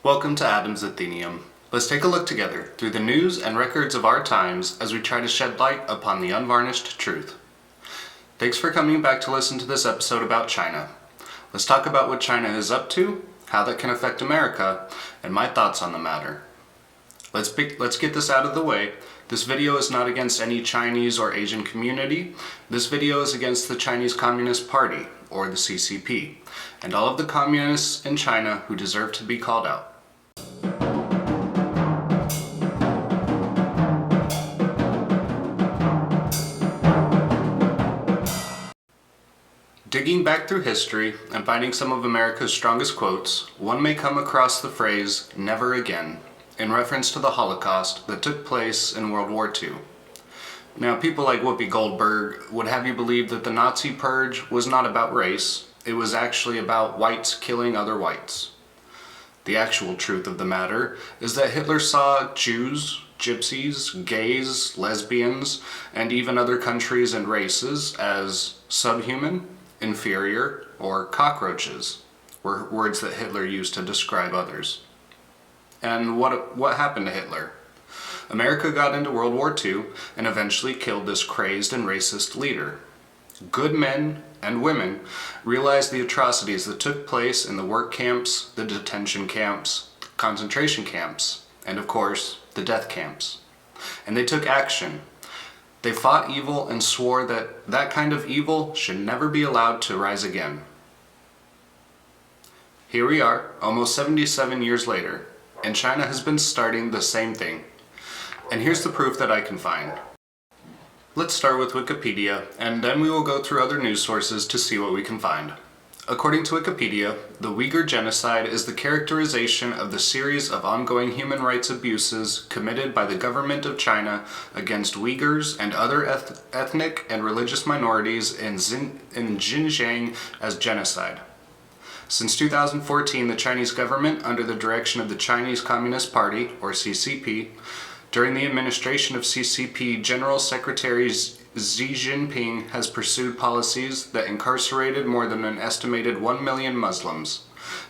Welcome to Adam's Athenaeum. Let's take a look together through the news and records of our times as we try to shed light upon the unvarnished truth. Thanks for coming back to listen to this episode about China. Let's talk about what China is up to, how that can affect America, and my thoughts on the matter. Let's get this out of the way. This video is not against any Chinese or Asian community. This video is against the Chinese Communist Party, or the CCP, and all of the communists in China who deserve to be called out. Digging back through history and finding some of America's strongest quotes, one may come across the phrase, "never again," in reference to the Holocaust that took place in World War II. Now, people like Whoopi Goldberg would have you believe that the Nazi purge was not about race, it was actually about whites killing other whites. The actual truth of the matter is that Hitler saw Jews, gypsies, gays, lesbians, and even other countries and races as subhuman, inferior, or cockroaches, were words that Hitler used to describe others. And what happened to Hitler? America got into World War II and eventually killed this crazed and racist leader. Good men and women realized the atrocities that took place in the work camps, the detention camps, concentration camps, and of course, the death camps. And they took action. They fought evil and swore that that kind of evil should never be allowed to rise again. Here we are, almost 77 years later, and China has been starting the same thing. And here's the proof that I can find. Let's start with Wikipedia, and then we will go through other news sources to see what we can find. According to Wikipedia, the Uyghur genocide is the characterization of the series of ongoing human rights abuses committed by the government of China against Uyghurs and other ethnic and religious minorities in Xinjiang as genocide. Since 2014, the Chinese government, under the direction of the Chinese Communist Party, or CCP, during the administration of CCP General Secretary Xi Jinping, has pursued policies that incarcerated more than an estimated 1 million Muslims,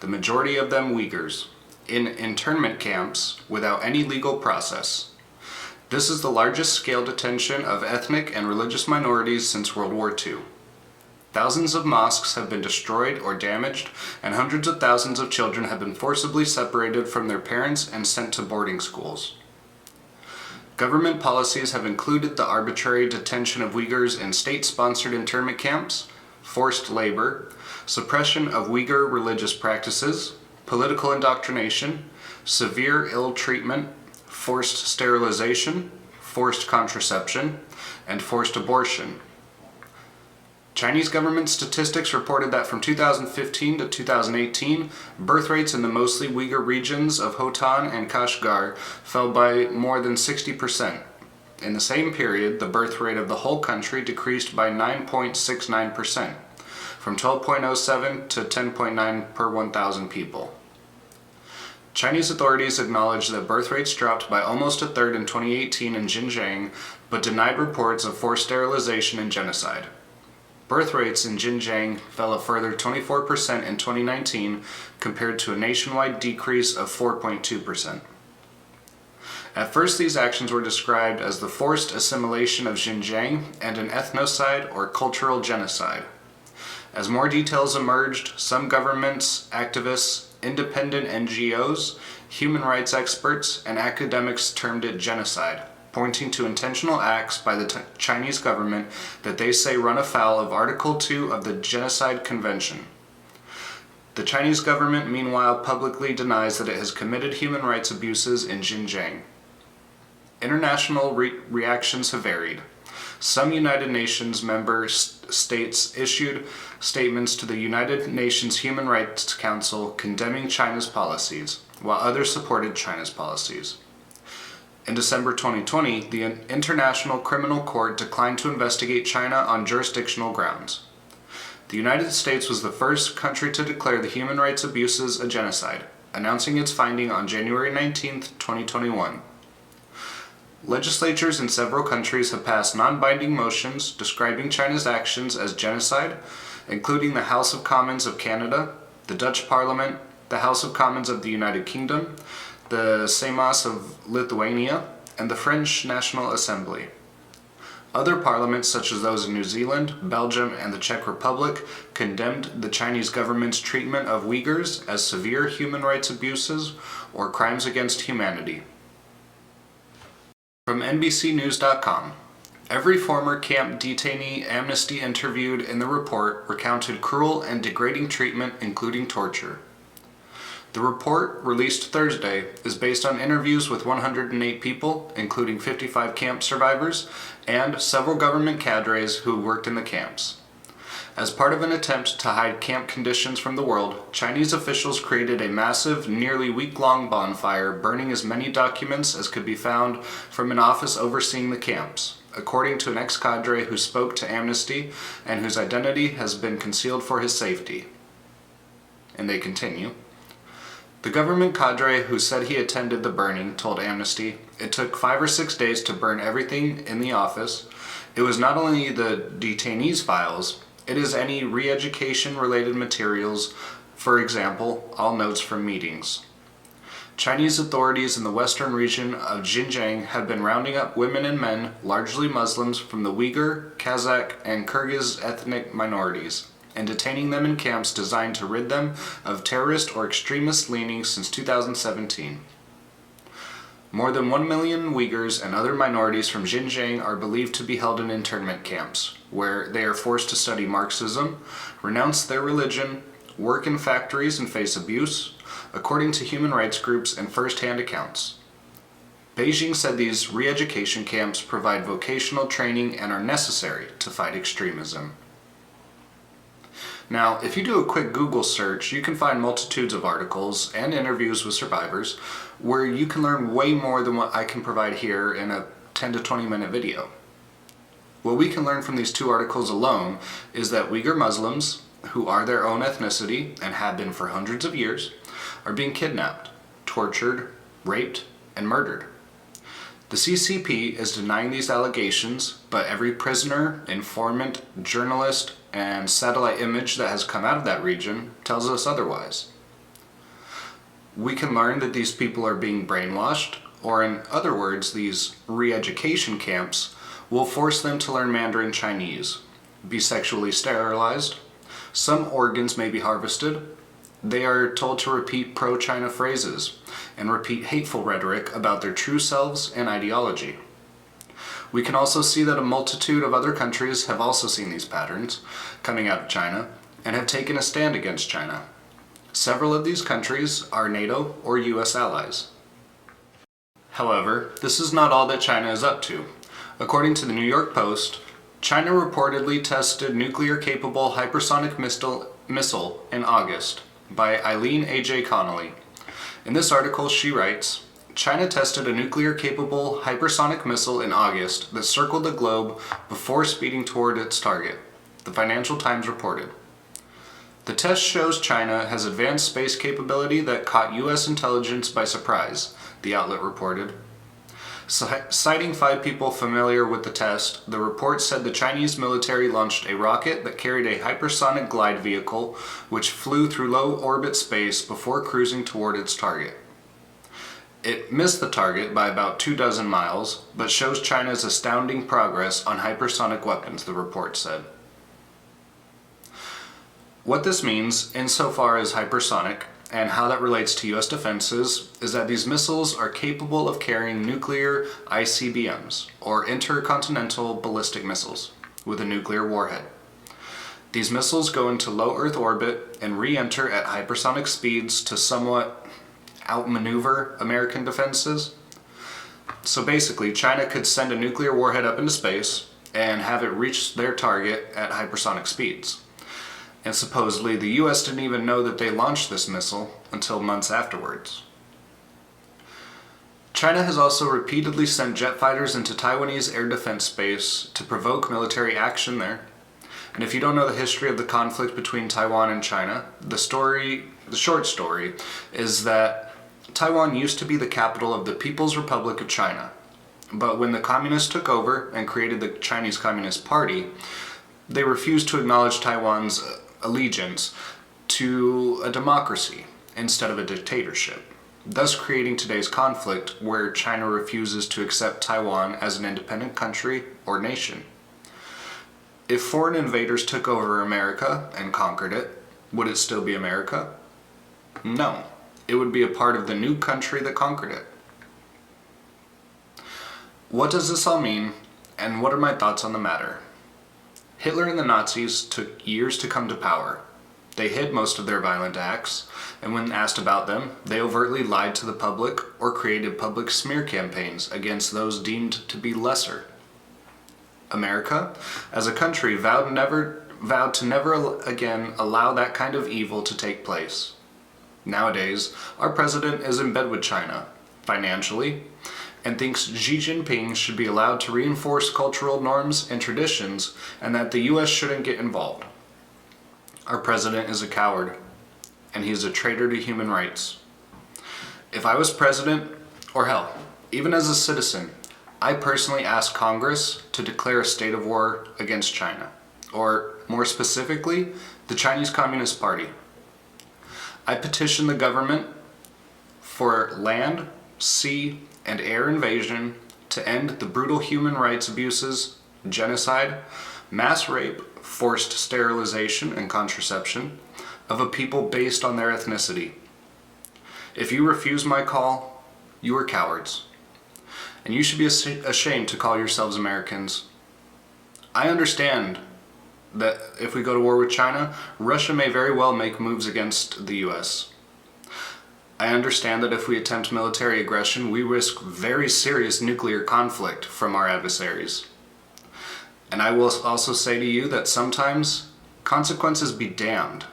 the majority of them Uyghurs, in internment camps without any legal process. This is the largest scale detention of ethnic and religious minorities since World War II. Thousands of mosques have been destroyed or damaged, and hundreds of thousands of children have been forcibly separated from their parents and sent to boarding schools. Government policies have included the arbitrary detention of Uyghurs in state-sponsored internment camps, forced labor, suppression of Uyghur religious practices, political indoctrination, severe ill treatment, forced sterilization, forced contraception, and forced abortion. Chinese government statistics reported that from 2015 to 2018, birth rates in the mostly Uyghur regions of Hotan and Kashgar fell by more than 60%. In the same period, the birth rate of the whole country decreased by 9.69%, from 12.07 to 10.9 per 1,000 people. Chinese authorities acknowledged that birth rates dropped by almost a third in 2018 in Xinjiang, but denied reports of forced sterilization and genocide. Birth rates in Xinjiang fell a further 24% in 2019 compared to a nationwide decrease of 4.2%. At first, these actions were described as the forced assimilation of Xinjiang and an ethnocide or cultural genocide. As more details emerged, some governments, activists, independent NGOs, human rights experts, and academics termed it genocide, pointing to intentional acts by the Chinese government that they say run afoul of Article 2 of the Genocide Convention. The Chinese government, meanwhile, publicly denies that it has committed human rights abuses in Xinjiang. International reactions have varied. Some United Nations member states issued statements to the United Nations Human Rights Council condemning China's policies, while others supported China's policies. In December 2020, the International Criminal Court declined to investigate China on jurisdictional grounds. The United States was the first country to declare the human rights abuses a genocide, announcing its finding on January 19, 2021. Legislatures in several countries have passed non-binding motions describing China's actions as genocide, including the House of Commons of Canada, the Dutch Parliament, the House of Commons of the United Kingdom, the Seimas of Lithuania, and the French National Assembly. Other parliaments, such as those in New Zealand, Belgium, and the Czech Republic, condemned the Chinese government's treatment of Uyghurs as severe human rights abuses or crimes against humanity. From NBCnews.com. Every former camp detainee Amnesty interviewed in the report recounted cruel and degrading treatment, including torture. The report, released Thursday, is based on interviews with 108 people, including 55 camp survivors, and several government cadres who worked in the camps. As part of an attempt to hide camp conditions from the world, Chinese officials created a massive, nearly week-long bonfire, burning as many documents as could be found from an office overseeing the camps, according to an ex-cadre who spoke to Amnesty and whose identity has been concealed for his safety. And they continue. The government cadre who said he attended the burning told Amnesty it took 5 or 6 days to burn everything in the office. It was not only the detainees' files, it is any re-education related materials, for example, all notes from meetings. Chinese authorities in the western region of Xinjiang have been rounding up women and men, largely Muslims, from the Uyghur, Kazakh, and Kyrgyz ethnic minorities, and detaining them in camps designed to rid them of terrorist or extremist leanings since 2017. More than 1 million Uyghurs and other minorities from Xinjiang are believed to be held in internment camps, where they are forced to study Marxism, renounce their religion, work in factories and face abuse, according to human rights groups and first-hand accounts. Beijing said these re-education camps provide vocational training and are necessary to fight extremism. Now, if you do a quick Google search, you can find multitudes of articles and interviews with survivors where you can learn way more than what I can provide here in a 10 to 20 minute video. What we can learn from these 2 articles alone is that Uyghur Muslims, who are their own ethnicity and have been for hundreds of years, are being kidnapped, tortured, raped, and murdered. The CCP is denying these allegations, but every prisoner, informant, journalist, and satellite image that has come out of that region tells us otherwise. We can learn that these people are being brainwashed, or in other words, these re-education camps will force them to learn Mandarin Chinese, be sexually sterilized, some organs may be harvested, they are told to repeat pro-China phrases, and repeat hateful rhetoric about their true selves and ideology. We can also see that a multitude of other countries have also seen these patterns coming out of China and have taken a stand against China. Several of these countries are NATO or US allies. However, this is not all that China is up to. According to the New York Post, China reportedly tested nuclear-capable hypersonic missile in August by Eileen A.J. Connolly. In this article, she writes, China tested a nuclear-capable hypersonic missile in August that circled the globe before speeding toward its target, the Financial Times reported. The test shows China has advanced space capability that caught U.S. intelligence by surprise, the outlet reported. Citing 5 people familiar with the test, the report said the Chinese military launched a rocket that carried a hypersonic glide vehicle which flew through low-orbit space before cruising toward its target. It missed the target by about 24 miles, but shows China's astounding progress on hypersonic weapons, the report said. What this means, insofar as hypersonic, and how that relates to U.S. defenses, is that these missiles are capable of carrying nuclear ICBMs, or intercontinental ballistic missiles, with a nuclear warhead. These missiles go into low Earth orbit and re-enter at hypersonic speeds to somewhat outmaneuver American defenses. So basically, China could send a nuclear warhead up into space and have it reach their target at hypersonic speeds. And supposedly the US didn't even know that they launched this missile until months afterwards. China has also repeatedly sent jet fighters into Taiwanese air defense space to provoke military action there. And if you don't know the history of the conflict between Taiwan and China, the short story is that Taiwan used to be the capital of the People's Republic of China. But when the communists took over and created the Chinese Communist Party, they refused to acknowledge Taiwan's allegiance to a democracy instead of a dictatorship, thus creating today's conflict where China refuses to accept Taiwan as an independent country or nation. If foreign invaders took over America and conquered it, would it still be America? No, it would be a part of the new country that conquered it. What does this all mean, and what are my thoughts on the matter? Hitler and the Nazis took years to come to power. They hid most of their violent acts, and when asked about them, they overtly lied to the public or created public smear campaigns against those deemed to be lesser. America, as a country, vowed to never again allow that kind of evil to take place. Nowadays, our president is in bed with China, financially, and thinks Xi Jinping should be allowed to reinforce cultural norms and traditions, and that the US shouldn't get involved. Our president is a coward, and he is a traitor to human rights. If I was president, or hell, even as a citizen, I personally ask Congress to declare a state of war against China, or more specifically, the Chinese Communist Party. I petition the government for land, sea, and air invasion to end the brutal human rights abuses, genocide, mass rape, forced sterilization and contraception of a people based on their ethnicity. If you refuse my call, you are cowards, and you should be ashamed to call yourselves Americans. I understand that if we go to war with China, Russia may very well make moves against the US. I understand that if we attempt military aggression, we risk very serious nuclear conflict from our adversaries. And I will also say to you that sometimes consequences be damned.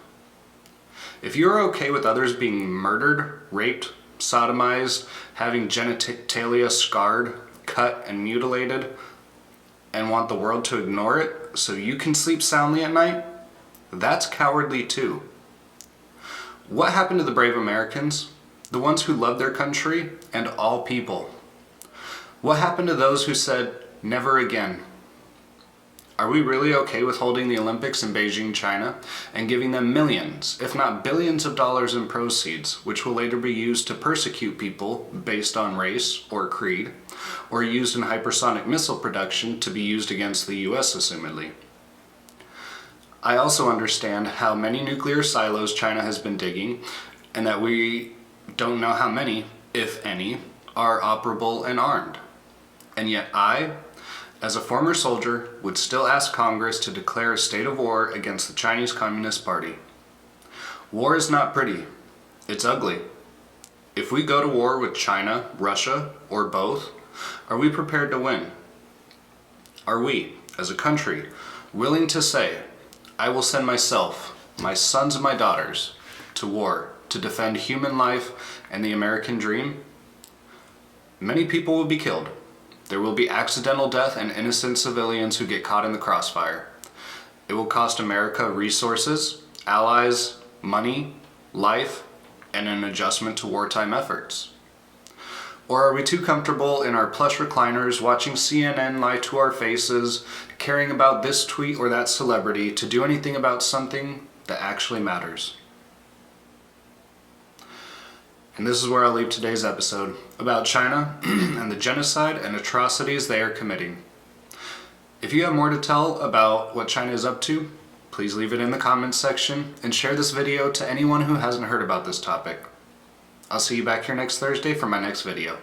If you are okay with others being murdered, raped, sodomized, having genitalia scarred, cut, and mutilated, and want the world to ignore it so you can sleep soundly at night, that's cowardly too. What happened to the brave Americans? The ones who loved their country and all people? What happened to those who said, never again? Are we really okay with holding the Olympics in Beijing, China, and giving them millions, if not billions of dollars in proceeds, which will later be used to persecute people based on race or creed, or used in hypersonic missile production to be used against the US, assumedly? I also understand how many nuclear silos China has been digging, and that we don't know how many, if any, are operable and armed. And yet I, as a former soldier, would still ask Congress to declare a state of war against the Chinese Communist Party. War is not pretty. It's ugly. If we go to war with China, Russia, or both, are we prepared to win? Are we, as a country, willing to say, I will send myself, my sons and my daughters, to war to defend human life and the American dream? Many people will be killed. There will be accidental death and innocent civilians who get caught in the crossfire. It will cost America resources, allies, money, life, and an adjustment to wartime efforts. Or are we too comfortable in our plush recliners watching CNN lie to our faces, caring about this tweet or that celebrity to do anything about something that actually matters? And this is where I'll leave today's episode about China and the genocide and atrocities they are committing. If you have more to tell about what China is up to, please leave it in the comments section and share this video to anyone who hasn't heard about this topic. I'll see you back here next Thursday for my next video.